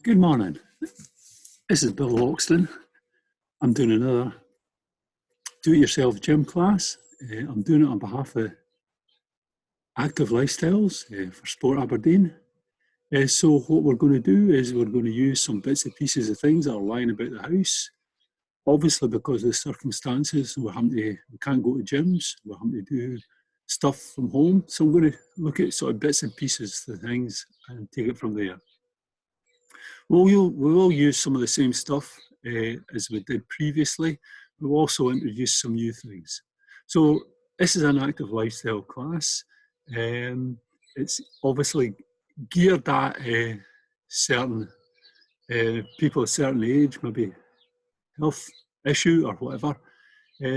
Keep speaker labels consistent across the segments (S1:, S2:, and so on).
S1: Good morning. This is Bill Loxton. I'm doing another do-it-yourself gym class. I'm doing it on behalf of Active Lifestyles for Sport Aberdeen. So what we're going to do is we're going to use some bits and pieces of things that are lying about the house. Obviously, because of the circumstances, we can't go to gyms. We're having to do stuff from home. So I'm going to look at sort of bits and pieces of things and take it from there. We will use some of the same stuff as we did previously. We'll also introduce some new things. So this is an active lifestyle class. It's obviously geared at certain people of a certain age, maybe health issue or whatever.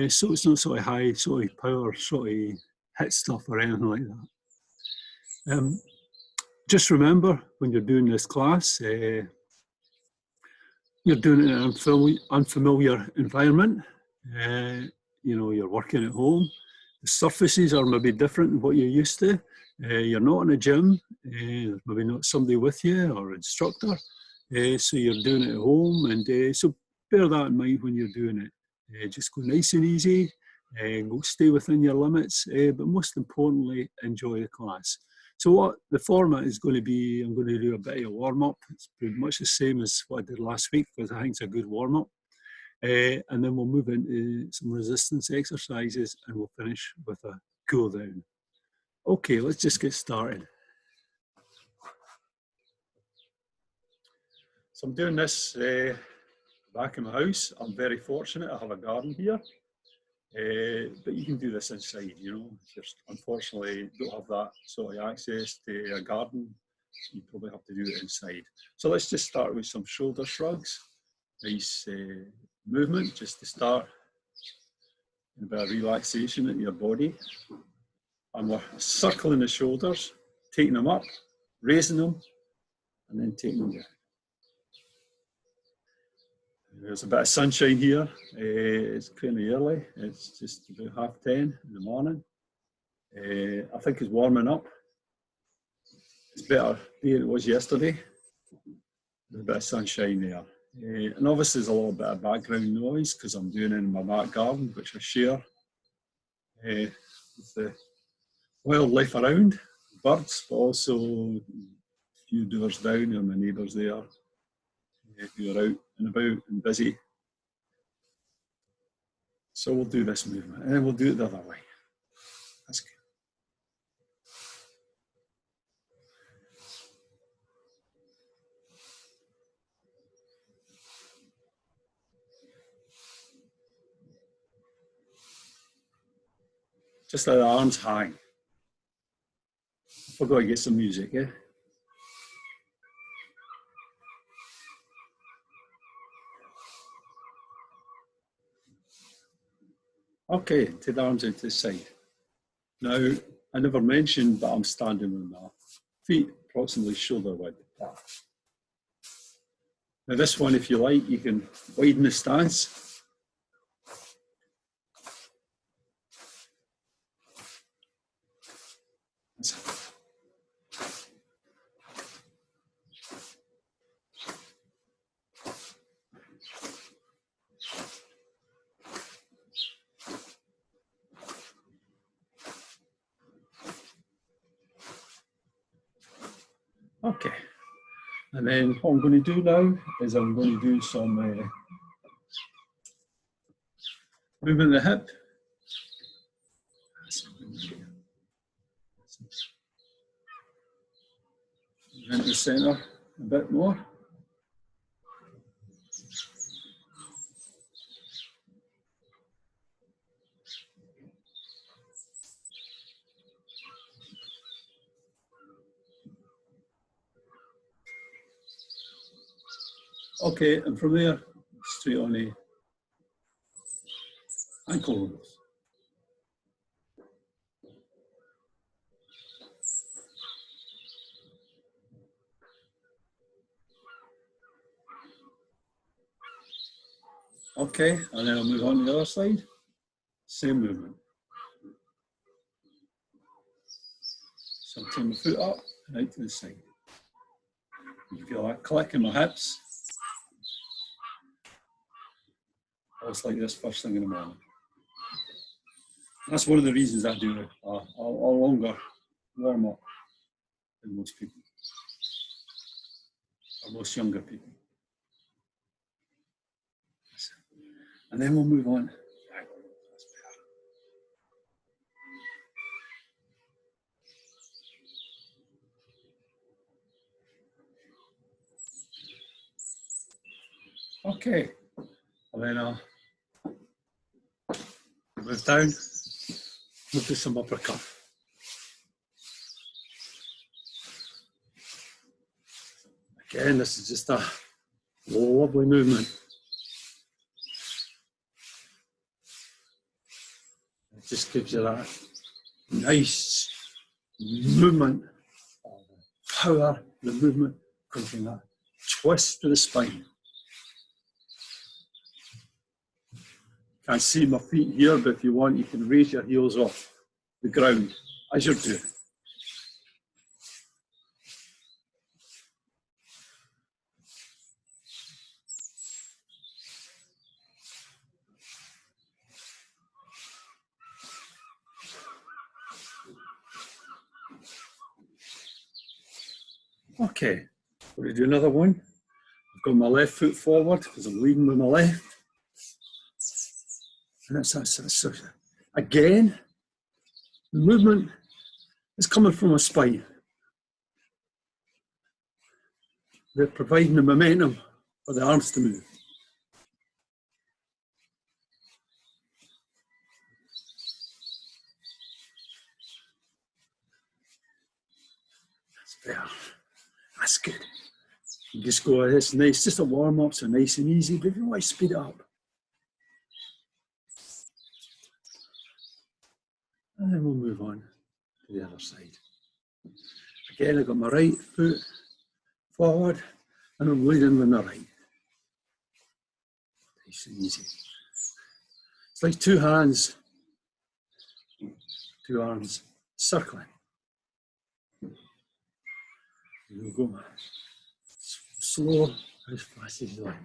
S1: So it's not sort of high, sort of power, sort of hit stuff or anything like that. Just remember when you're doing this class, you're doing it in an unfamiliar environment. You're working at home. The surfaces are maybe different than what you're used to. You're not in a gym. There's maybe not somebody with you or instructor. So you're doing it at home. And so bear that in mind when you're doing it. Just go nice and easy. Stay within your limits. But most importantly, enjoy the class. So what the format is going to be, I'm going to do a bit of a warm-up. It's pretty much the same as what I did last week because I think it's a good warm-up. And then we'll move into some resistance exercises and we'll finish with a cool down. Okay, let's just get started. So I'm doing this back in my house. I'm very fortunate. I have a garden here. But you can do this inside, Just unfortunately don't have that sort of access to a garden. You probably have to do it inside. So let's just start with some shoulder shrugs. Nice movement just to start. A bit of relaxation in your body. And we're circling the shoulders, taking them up, raising them, and then taking them down. There's a bit of sunshine here. It's kind of early. It's just about 10:30 in the morning. I think it's warming up. It's better day than it was yesterday. There's a bit of sunshine there. And obviously there's a little bit of background noise because I'm doing it in my back garden, which I share with the wildlife around, birds, but also a few doors down and my neighbours there who are out and about and busy. So we'll do this movement and then we'll do it the other way. That's good. Just let the arms hang. I forgot to get some music, yeah? Okay, take the arms out to the side. Now, I never mentioned that I'm standing with my feet approximately shoulder width apart. Now this one, if you like, you can widen the stance. Okay, and then what I'm going to do now is I'm going to do some movement of the hip. Into the centre a bit more. Okay, and from there, straight on the ankle rolls. Okay, and then I'll move on to the other side. Same movement. So I'll turn my foot up and out to the side. You can feel that click in my hips. Always like this first thing in the morning. That's one of the reasons I do a longer warm up than most people, or most younger people. And then we'll move on. Okay, and then I'll move down, move to some uppercut. Again, this is just a lovely movement. It just gives you that nice movement, power, the movement comes from that twist to the spine. Can't see my feet here, but if you want, you can raise your heels off the ground as you're doing. Okay, we're going to do another one. I've got my left foot forward because I'm leading with my left. And that's again, the movement is coming from my spine. They're providing the momentum for the arms to move. That's better. That's good. You just go, it's nice, just a warm up, so nice and easy, but if you want to speed it up. And then we'll move on to the other side. Again, I've got my right foot forward, and I'm leading with my right. Nice and easy. It's like two hands, two arms, circling. You'll go slow, as fast as you like.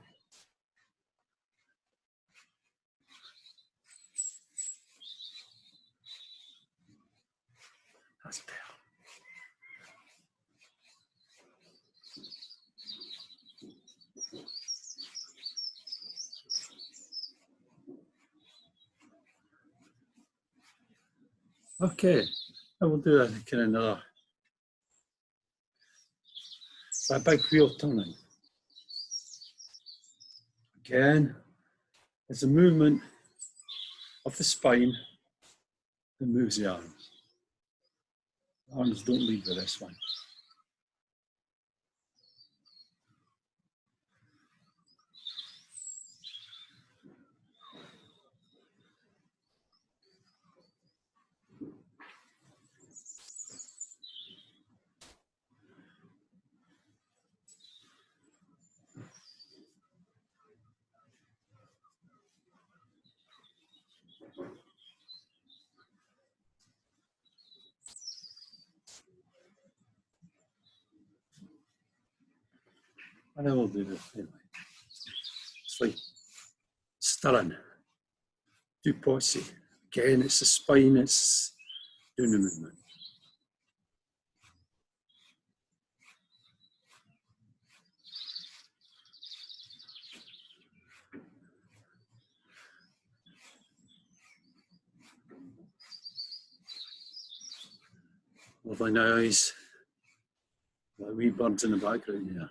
S1: That's better. Okay, I will do that kind of another. That big wheel turning. Again, it's a movement of the spine that moves the arms. The arms don't lead with this one. And I will do this anyway. It's like stirring, do posse. Again, it's the spine, it's doing the movement. Lovely noise, like wee birds in the background here.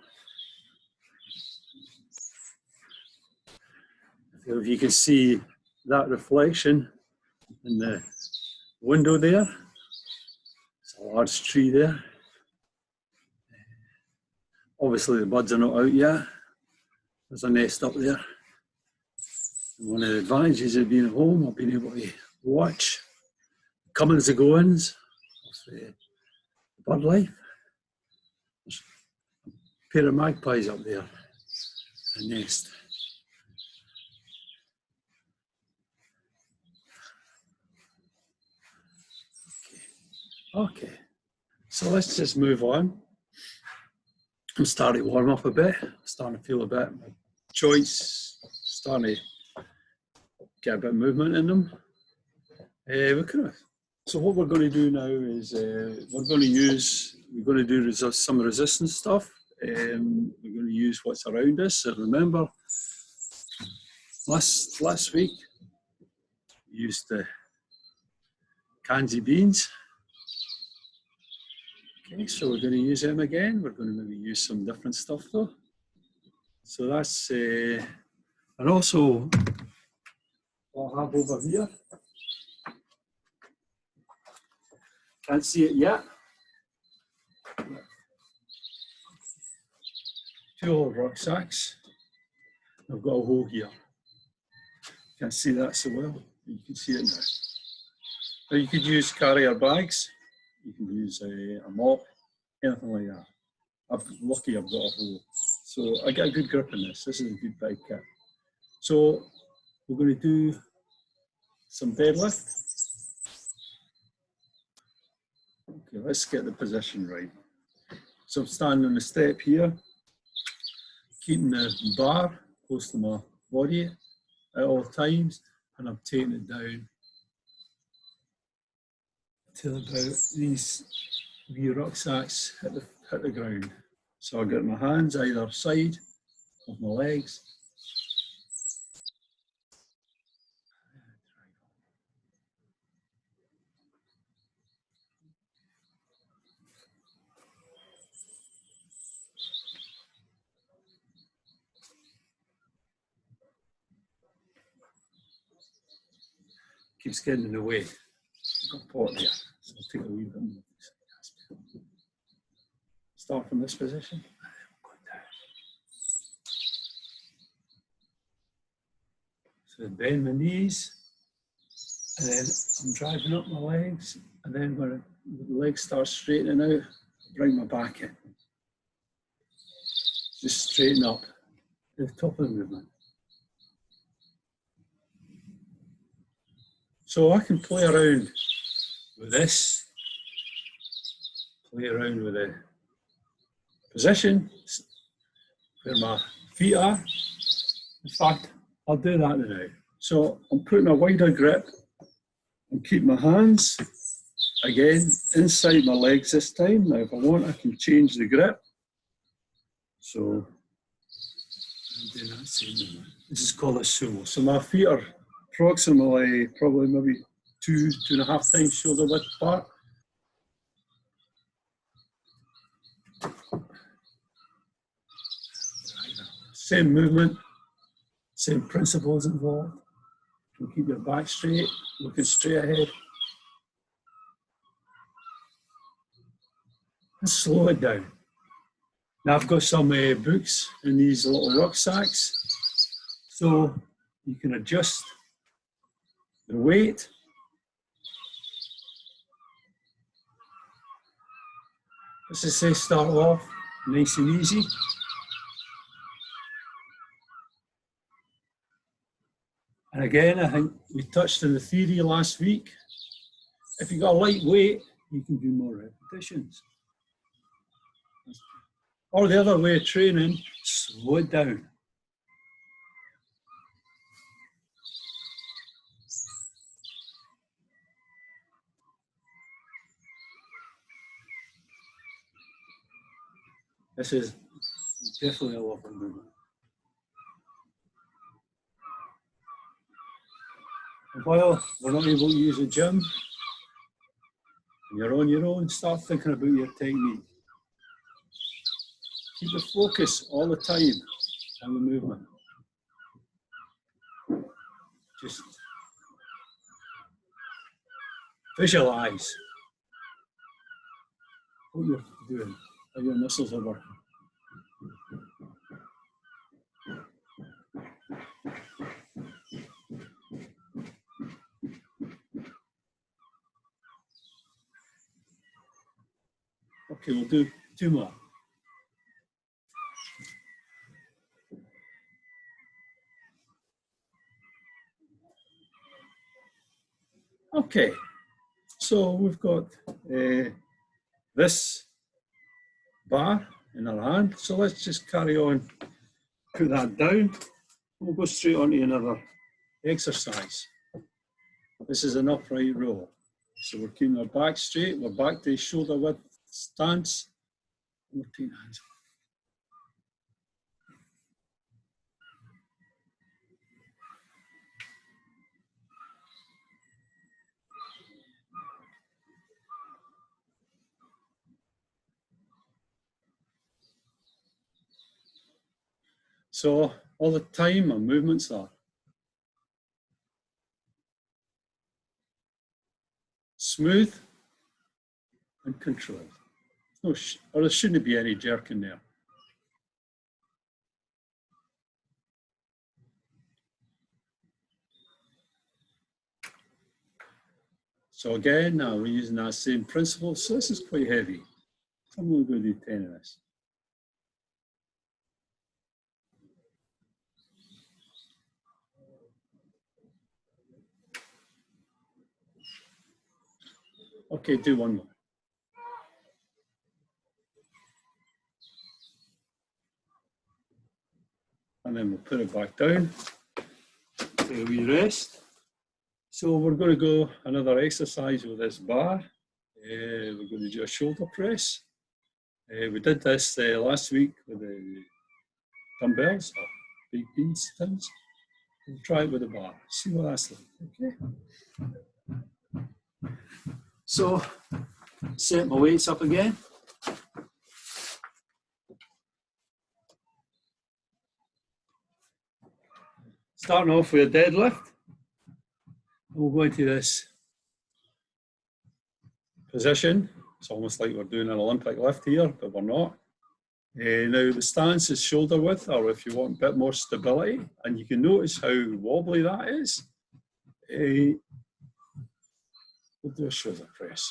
S1: If you can see that reflection in the window there, it's a large tree there. Obviously the birds are not out yet. There's a nest up there. And one of the advantages of being at home, I've been able to watch the comings and goings of the bird life. There's a pair of magpies up there, a nest. Okay, so let's just move on. I'm starting to warm up a bit, starting to feel a bit, my joints starting to get a bit of movement in them. So what we're going to do now is we're going to do some resistance stuff. We're going to use what's around us. So remember, last week we used the cans of beans. Okay, so we're going to use them again. We're going to maybe use some different stuff though. So that's, and also what I have over here, can't see it yet. Two old rucksacks. I've got a hole here. Can't see that so well. You can see it now. Now you could use carrier bags. You can use a mop, anything like that. I'm lucky I've got a hole. So I get a good grip in this. This is a good big kit. So we're going to do some deadlift. Okay, let's get the position right. So I'm standing on the step here, keeping the bar close to my body at all times, and I'm taking it down till about these wee rucksacks hit the ground. So I get my hands either side of my legs. Keeps getting in the way. I've got a pot there, so I'll take a wee bit more. Start from this position. So bend my knees, and then I'm driving up my legs, and then when the legs start straightening out, I bring my back in. Just straighten up at the top of the movement. So I can play around with this, play around with the position, where my feet are. In fact, I'll do that now. So I'm putting a wider grip and keep my hands, again, inside my legs this time. Now if I want, I can change the grip. So I'm doing that same movement. This is called a sumo. So my feet are approximately, probably maybe 2.5 times shoulder width apart. Same movement, same principles involved. You keep your back straight, looking straight ahead. And slow it down. Now I've got some books in these little rucksacks, so you can adjust the weight. Let's just say start off nice and easy. And again, I think we touched on the theory last week. If you've got a light weight, you can do more repetitions. Or the other way of training, slow it down. This is definitely a lovely movement. And while we're not able to use a gym, and you're on your own, start thinking about your technique. Keep the focus all the time on the movement. Just visualize what you're doing, how your muscles are working. Okay, we'll do 2 more. Okay, so we've got this bar in our hand. So let's just carry on, put that down. We'll go straight on to another exercise. This is an upright row. So we're keeping our back straight, we're back to shoulder width stance. We're taking hands. So all the time our movements are smooth and controlled. No, or there shouldn't be any jerk in there. So again, now we're using that same principle. So this is quite heavy. So I'm only going to do 10 of this. Okay, do one more. And then we'll put it back down. Take a wee rest. So we're going to go another exercise with this bar. We're going to do a shoulder press. We did this last week with the dumbbells, or big beans things. We'll try it with the bar, see what that's like, okay? So, set my weights up again. Starting off with a deadlift. We'll go into this position. It's almost like we're doing an Olympic lift here, but we're not. Now the stance is shoulder width, or if you want a bit more stability, and you can notice how wobbly that is. We'll do a shoulder press.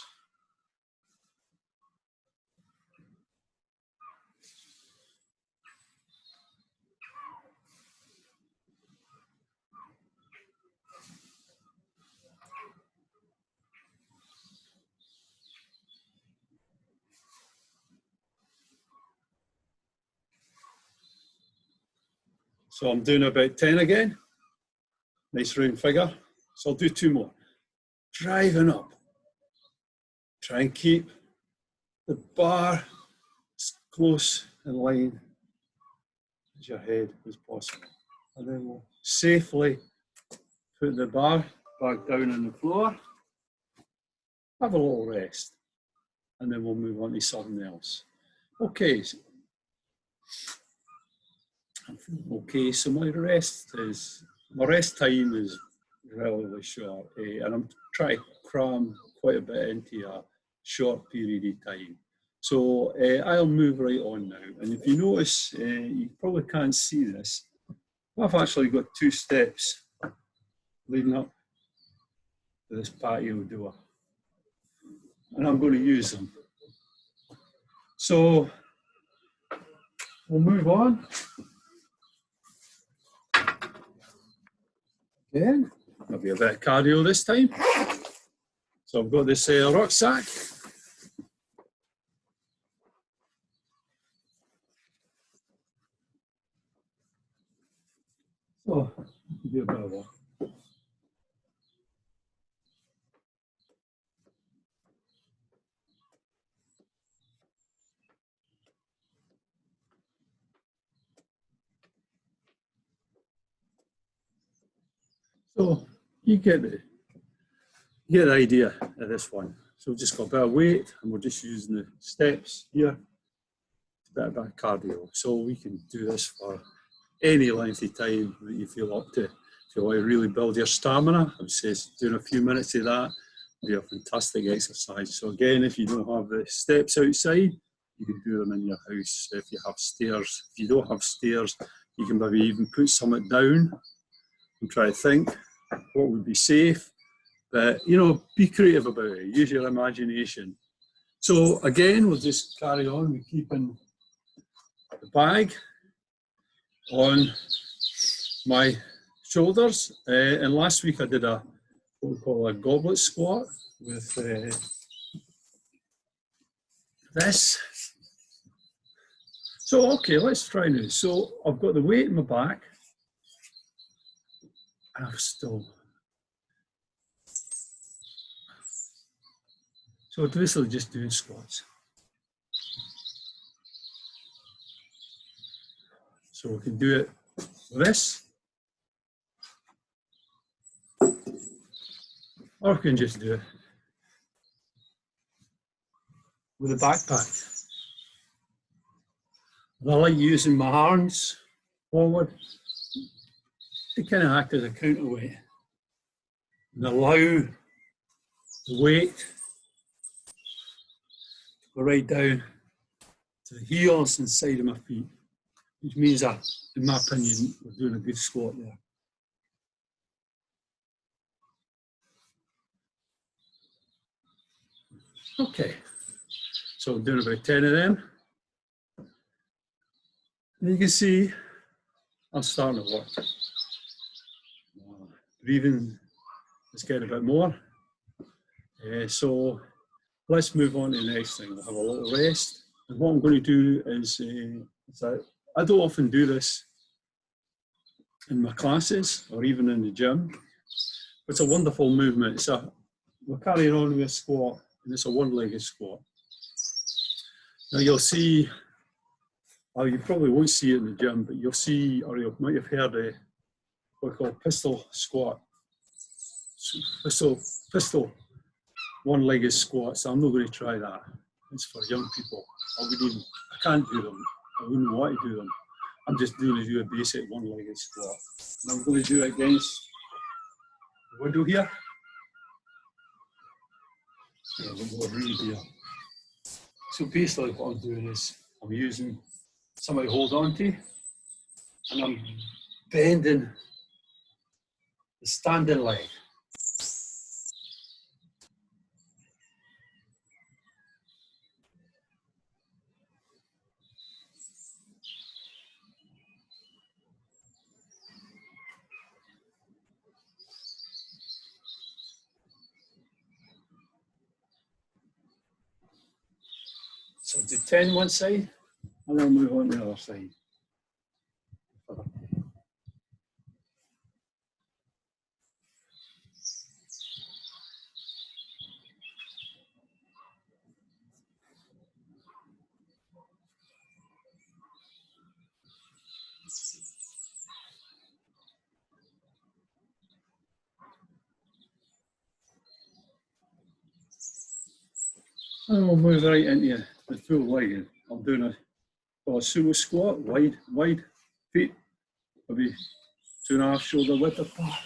S1: So I'm doing about 10 again. Nice round figure. So I'll do 2 more. Driving up. Try and keep the bar as close in line as your head as possible. And then we'll safely put the bar back down on the floor. Have a little rest. And then we'll move on to something else. Okay. Okay, so my rest time is relatively short, and I'm trying to cram quite a bit into a short period of time. So I'll move right on now. And if you notice, you probably can't see this. I've actually got 2 steps leading up to this patio door, and I'm going to use them. So we'll move on. Again, there'll be a bit of cardio this time. So I've got this rucksack. So, do a bit of work. So you get the idea of this one. So we've just got a bit of weight, and we're just using the steps here. A bit of cardio. So we can do this for any length of time that you feel up to. If you want to really build your stamina, I would say doing a few minutes of that would be a fantastic exercise. So again, if you don't have the steps outside, you can do them in your house. If you have stairs, if you don't have stairs, you can maybe even put something down and try to think what would be safe. But, you know, be creative about it. Use your imagination. So again, we'll just carry on with keeping the bag on my shoulders. And last week I did what we call a goblet squat with this. So, okay, let's try now. So I've got the weight in my back, and I've still. So basically just doing squats. So we can do it with this, or we can just do it with a backpack. And I like using my arms forward to kind of act as a counterweight and allow the weight to go right down to the heels and side of my feet, which means that, in my opinion, we're doing a good squat there. Okay, so I'm doing about 10 of them. And you can see I'm starting to work. Breathing is getting a bit more. So let's move on to the next thing. We'll have a little rest. And what I'm going to do is, I don't often do this in my classes or even in the gym. It's a wonderful movement. We're carrying on with a squat, and it's a one-legged squat. Now you'll see, or you probably won't see it in the gym, but you'll see, or you might have heard what we call pistol squat. Pistol one-legged squats. I'm not going to try that. It's for young people. I can't do them. I wouldn't want to do them. I'm just going to do a basic one-legged squat. And I'm going to do it against the window here. Yeah, we'll go really here. So basically what I'm doing is I'm using something to hold on to, and I'm bending the standing leg. So do 10 one side, and then move on to the other side. And we'll move right into the full leg. I'm doing a sumo squat, wide feet, maybe 2.5 shoulder width apart.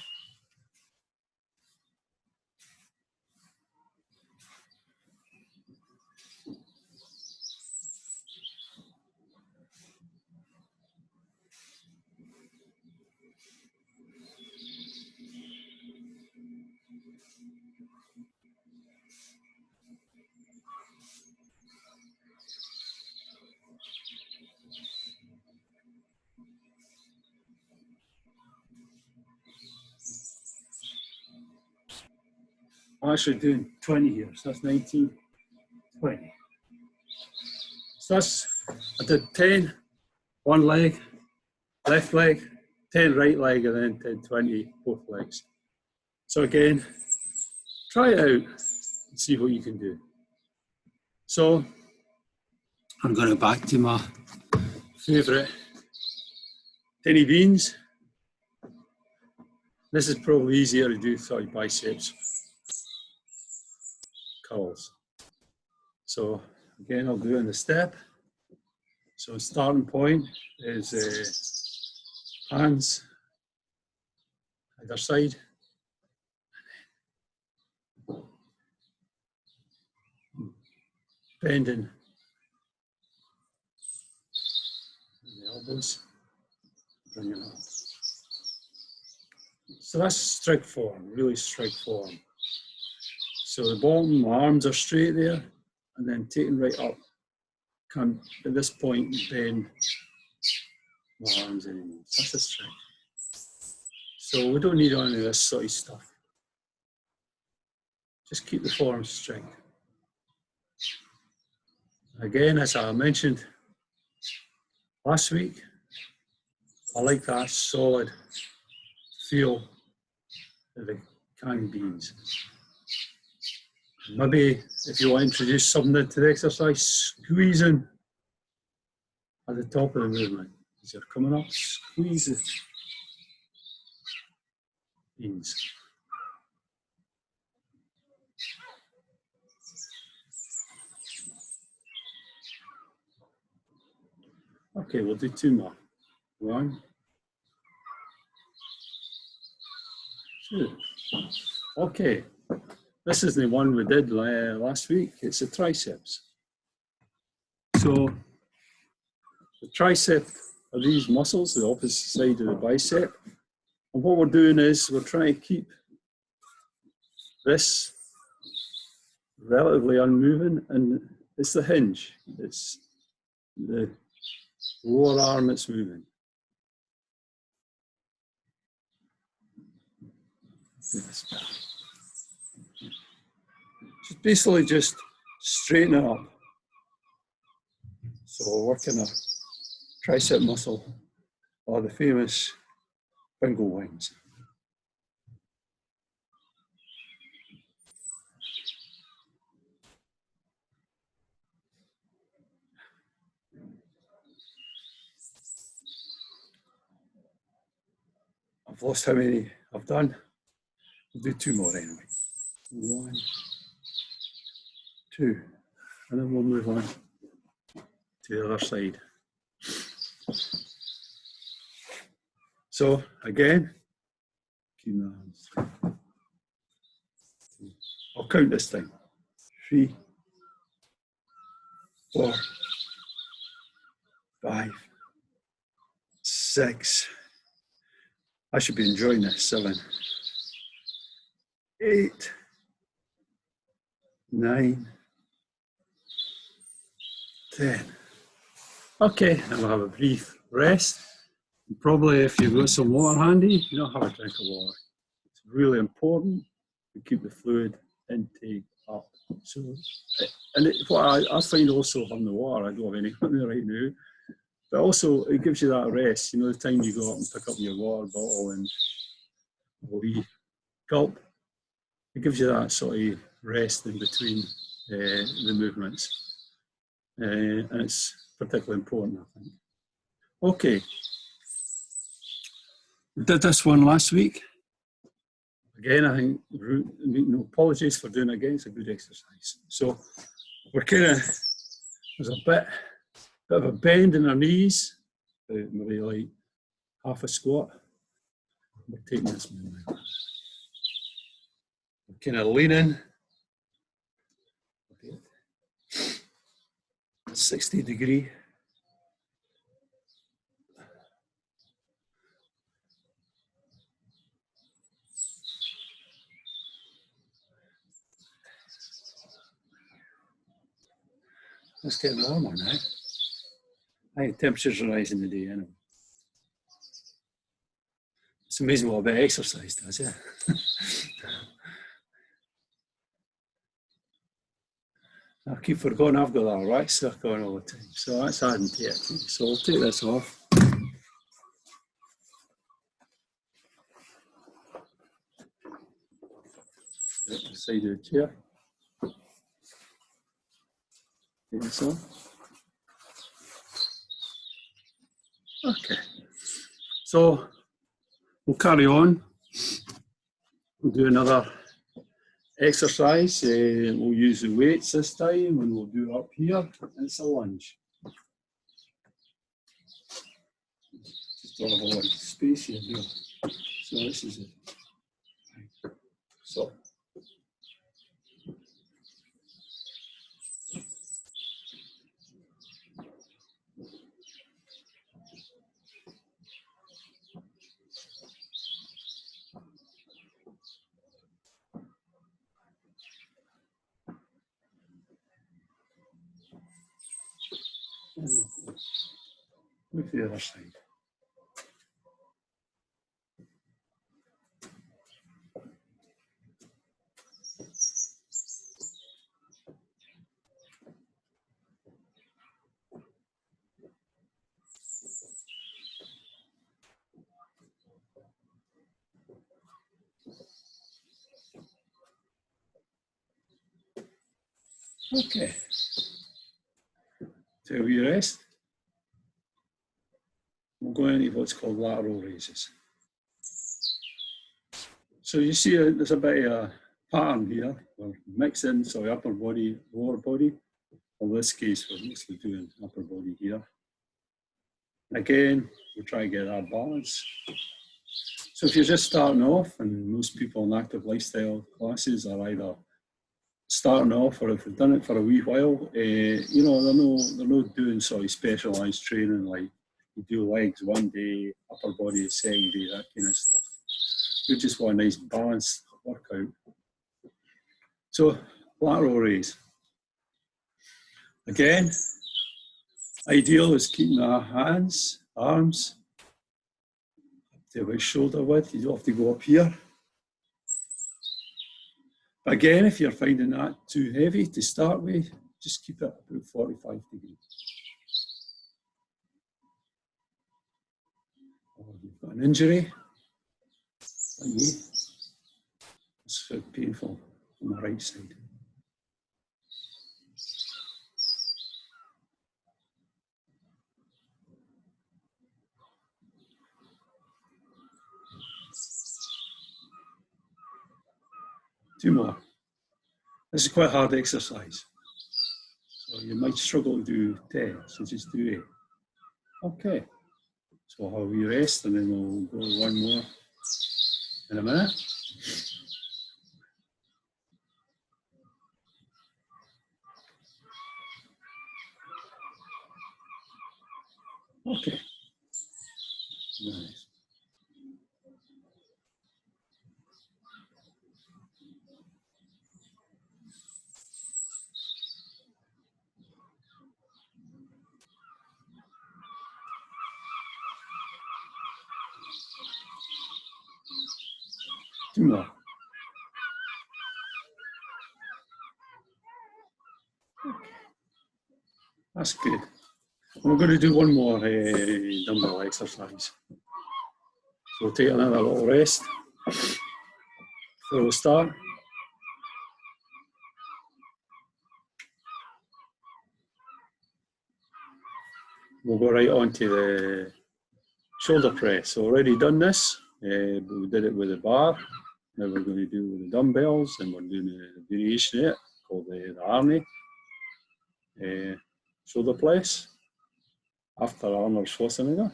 S1: I'm actually doing 20 here, so that's 19, 20. So I did 10, one leg, left leg, 10 right leg, and then 10, 20, both legs. So again, try it out and see what you can do. So I'm going back to my favourite tinny beans. This is probably easier to do for biceps curls. So again, I'll do it in the step. So starting point is hands either side. Bending the elbows. Bring it up. So that's strict form, really strict form. So the bottom, my arms are straight there, and then taking right up. Can't at this point bend my arms anymore. That's a strict. So we don't need any of this sort of stuff. Just keep the form strict. Again, as I mentioned, Last week, I like that solid feel of the canned beans. Maybe if you want to introduce something into the exercise, squeezing at the top of the movement. As you're coming up, squeeze the beans. Okay, we'll do 2 more. 1, 2. Okay, this is the one we did last week. It's the triceps. So the tricep are these muscles, the opposite side of the bicep. And what we're doing is we're trying to keep this relatively unmoving, and it's the hinge. It's the lower arm that's moving. Basically just straighten it up. So we're working a tricep muscle, or the famous bingo wings. I've lost how many I've done. We'll do 2 more anyway. 1, 2, and then we'll move on to the other side. So again, keep my hands. I'll count this time. 3, 4, 5, 6. I should be enjoying this. 7, 8, 9, 10. Okay, and we'll have a brief rest. And probably if you've got some water handy, have a drink of water. It's really important to keep the fluid intake up. So, and what I find also having the water, I don't have any with me right now, but also it gives you that rest. The time you go up and pick up your water bottle and a wee gulp, it gives you that sort of rest in between the movements. And it's particularly important, I think. Okay. We did this one last week. Again, I think, no apologies for doing it again, it's a good exercise. So we're there's a bit of a bend in our knees, maybe like half a squat. We're taking this movement. We're leaning. 60-degree. It's getting warmer now. I think temperatures are rising today anyway. It's amazing what a bit of exercise does, yeah. I keep forgetting I've got that rucksack on all the time, so that's adding to it. So I'll take this off. The side of the chair. Take this off. Okay. So we'll carry on. We'll do another exercise. We'll use the weights this time, and we'll do it up here. It's a lunge. Just don't have a lot of space here, do I? So this is it. So. Move to the other side. Okay. Till you rest. We'll go into what's called lateral raises. So you see there's a bit of a pattern here. We're mixing, so upper body, lower body. In this case, we're mostly doing upper body here. Again, we'll try to get that balance. So if you're just starting off, and most people in active lifestyle classes are either starting off, or if they've done it for a wee while, you know, they're not doing sort of specialised training like you do legs one day, upper body the second day, that kind of stuff. We just want a nice balanced workout. So lateral raise. Again, ideal is keeping our hands, arms up to about shoulder width. You don't have to go up here. Again, if you're finding that too heavy to start with, just keep it about 45 degrees. Or you've got an injury, like me. It's so painful on the right side. Two more. This is quite a hard exercise. So you might struggle to do 10, so just do 8. Okay. So how we rest, and then we'll go one more in a minute. Okay. Nice. Two more. Okay. That's good. We're going to do one more dumbbell exercise. So we'll take another little rest before we start. We'll go right on to the shoulder press. So already done this, but we did it with a bar. Now we're going to do it with the dumbbells, and we're doing a variation of it called the Arnie shoulder press after Arnold Schwarzenegger.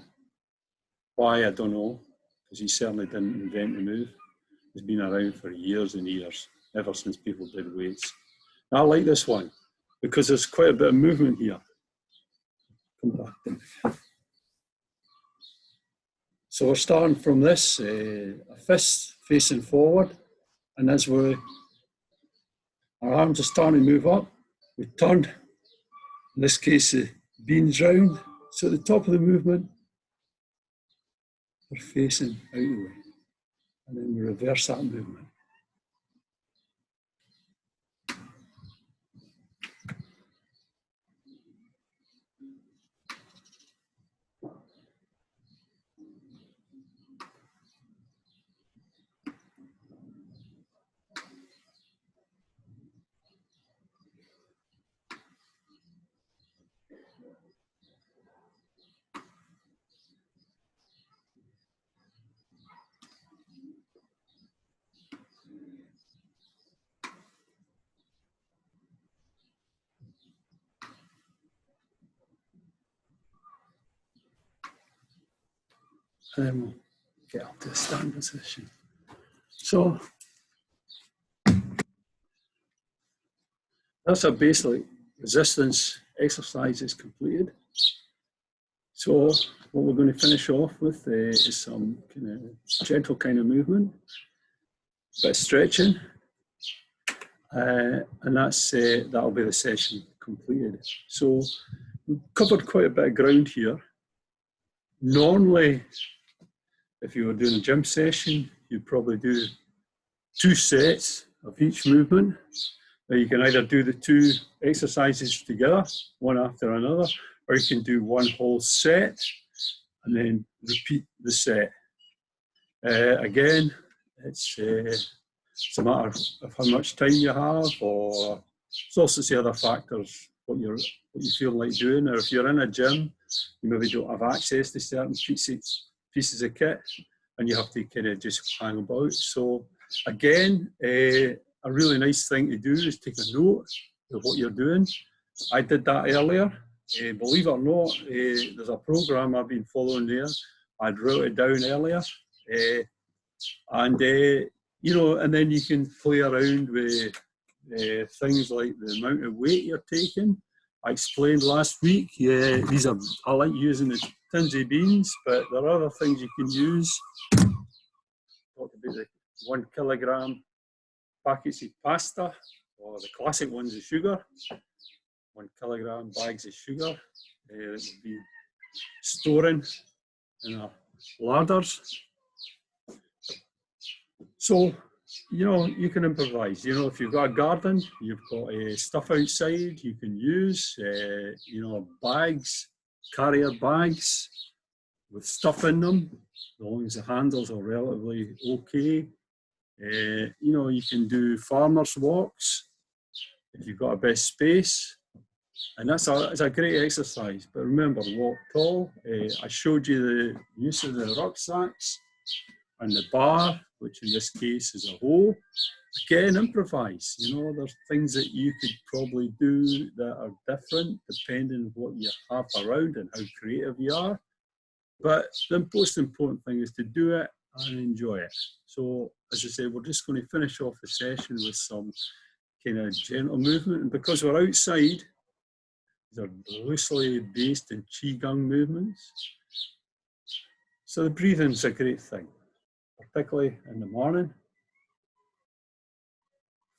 S1: Why, I don't know, because he certainly didn't invent the move. It's been around for years and years, ever since people did weights. And I like this one because there's quite a bit of movement here. Come back then. So we're starting from this, a fist facing forward, and as our arms are starting to move up, we turn, in this case, the beans round. So at the top of the movement, we're facing out the way, and then we reverse that movement. And then we'll get up to the stand position. So that's our basic resistance exercises completed. So what we're going to finish off with is some kind of gentle kind of movement, a bit of stretching, and that'll be the session completed. So we've covered quite a bit of ground here. Normally, if you were doing a gym session, you'd probably do 2 sets of each movement. Now you can either do the 2 exercises together, one after another, or you can do one whole set and then repeat the set. Again, it's a matter of how much time you have, or There's also the other factors, what you feel like doing. Or if you're in a gym, you maybe don't have access to certain pieces of kit, and you have to kind of just hang about. So again, a really nice thing to do is take a note of what you're doing. I did that earlier. Believe it or not, there's a program I've been following there. I'd wrote it down earlier. And then you can play around with things like the amount of weight you're taking. I explained last week, I like using the tins of beans, but there are other things you can use. Talked about the 1 kilogram packets of pasta, or the classic ones of sugar. 1 kilogram bags of sugar that would be storing in our larders. So, you can improvise. If you've got a garden, you've got stuff outside you can use, bags, carrier bags with stuff in them, as long as the handles are relatively okay. You can do farmer's walks if you've got a bit of space. And it's a great exercise. But remember, walk tall. I showed you the use of the rucksacks and the bar, which in this case is a hoe. Again, improvise. There's things that you could probably do that are different depending on what you have around and how creative you are. But the most important thing is to do it and enjoy it. So, as I say, we're just going to finish off the session with some kind of gentle movement. And because we're outside, these are loosely based in Qigong movements. So the breathing's a great thing, particularly in the morning.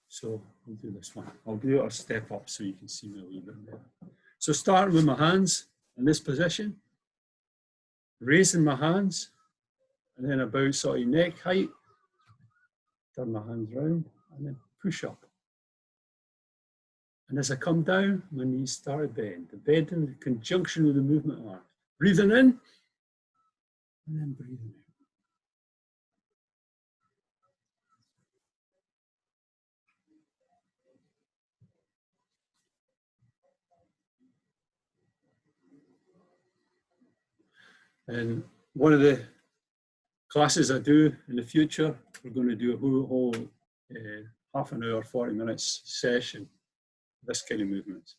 S1: So we'll do this one. I'll do it a step up so you can see me a little bit better. So starting with my hands in this position, raising my hands, and then about sort of neck height, turn my hands round, and then push up. And as I come down, my knees start to bend. The bend in conjunction with the movement arm. Breathing in, and then breathing out. And one of the classes I do in the future, we're going to do a whole half an hour, 40 minutes session, this kind of movements.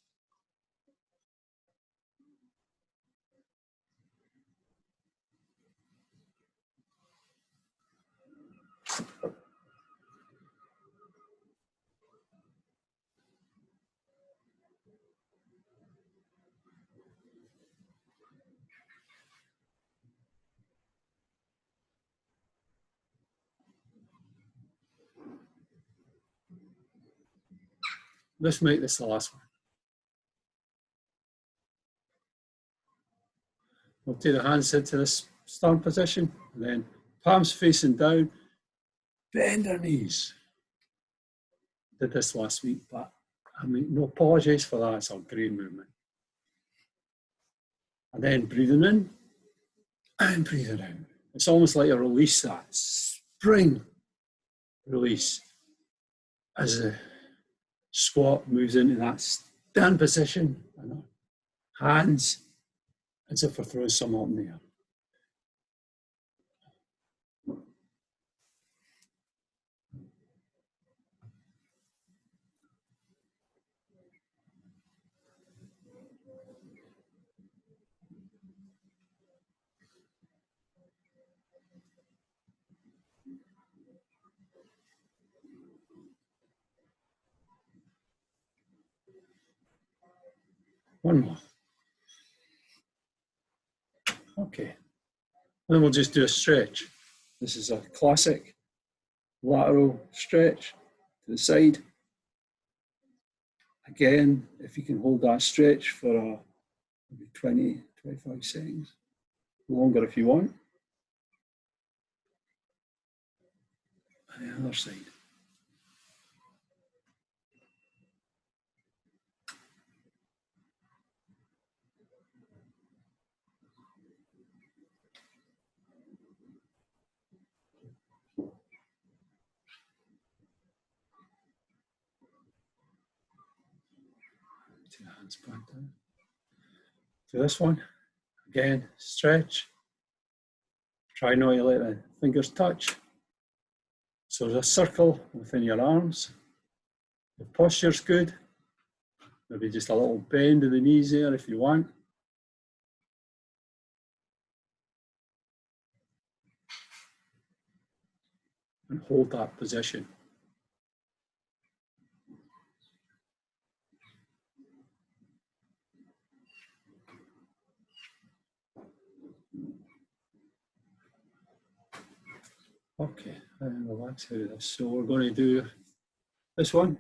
S1: Let's make this the last one. We'll take the hands into this stern position, and then palms facing down, bend our knees. Did this last week, but no apologies for that. It's a great movement. And then breathing in and breathing out. It's almost like a release, that spring release as the squat moves into that stand position, and hands as if we're throwing some up in the air. One more. Okay. Then we'll just do a stretch. This is a classic lateral stretch to the side. Again, if you can hold that stretch for maybe 20, 25 seconds, longer if you want. And the other side. Two hands back down. Do this one. Again, stretch. Try not to let the fingers touch. So there's a circle within your arms. The posture's good. Maybe just a little bend of the knees there if you want. And hold that position. Okay, and relax out of this. So we're going to do this one.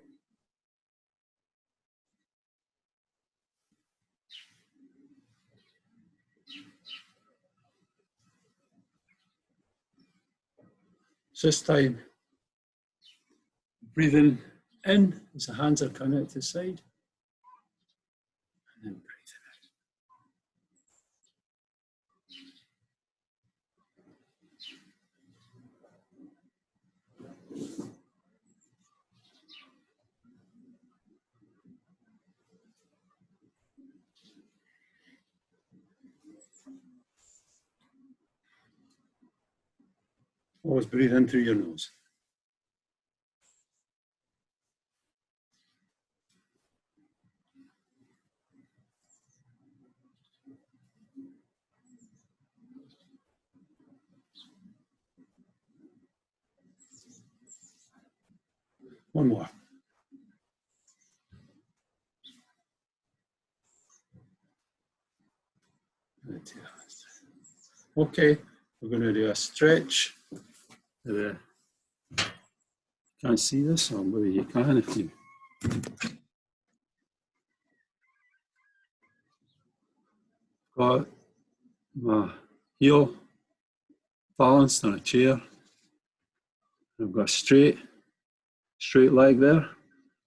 S1: So this time, breathing in as the hands are coming out to the side. And then breathing in. Always breathe in through your nose. One more. Okay, we're going to do a stretch. Can't see this, or maybe you can if you. Got my heel balanced on a chair. I've got a straight leg there,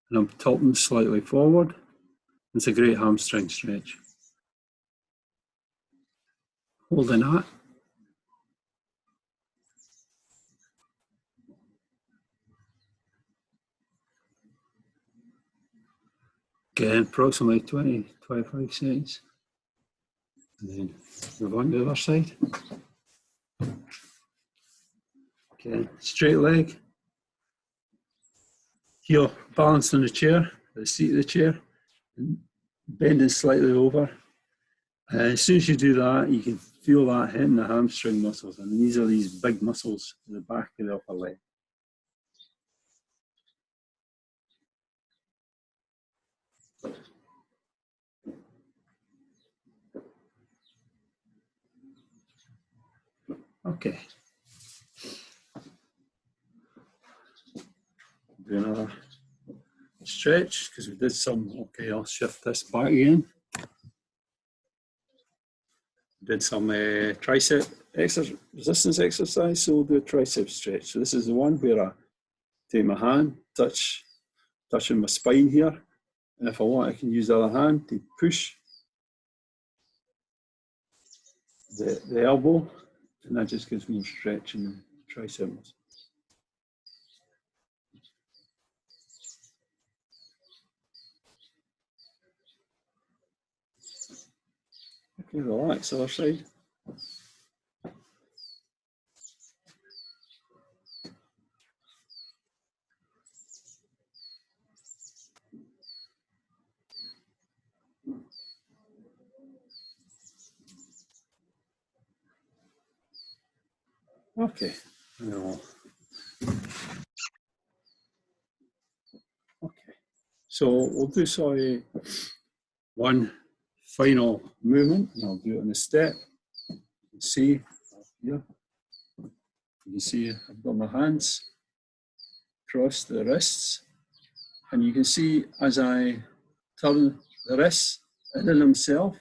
S1: and I'm tilting slightly forward. It's a great hamstring stretch. Holding that. Again, approximately 20-25 seconds. And then move on to the other side. Okay, straight leg. Heel balanced on the chair, the seat of the chair, and bending slightly over. As soon as you do that, you can feel that hitting the hamstring muscles, and these are these big muscles in the back of the upper leg. Okay. Do another stretch because we did some. Okay, I'll shift this back again. Did some tricep resistance exercise, so we'll do a tricep stretch. So this is the one where I take my hand, touching my spine here, and if I want, I can use the other hand to push the elbow, and that just gives me a stretch in the tricep muscle. Okay, relax, other side. Okay. Okay. So we'll do one final movement, and I'll do it in a step. You can see here. You can see I've got my hands across the wrists, and you can see as I turn the wrists in themselves,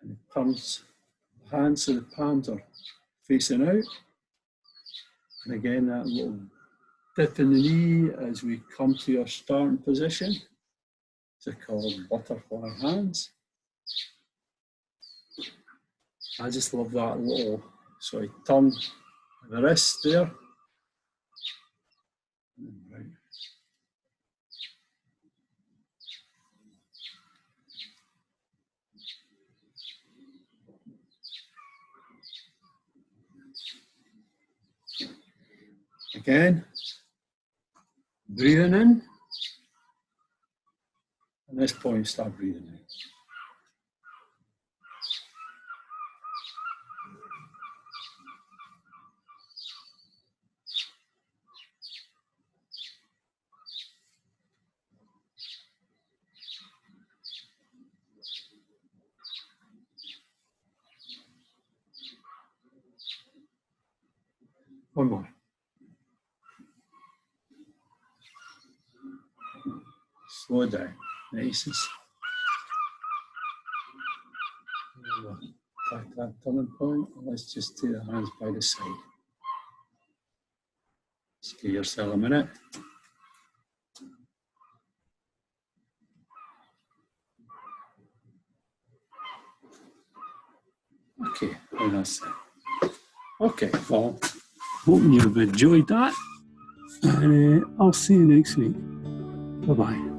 S1: and it turns the hands so the palms are facing out. And again, that little dip in the knee as we come to our starting position. It's called butterfly hands. I just love that little, so I turn the wrist there. Right. Again, breathing in. At this point, start breathing in. One more. Slow down. Nice and slow. Back that turning point. Let's just take the hands by the side. Just give yourself a minute. Okay, and that's it. Okay, well, hope you've enjoyed that. And I'll see you next week. Bye-bye.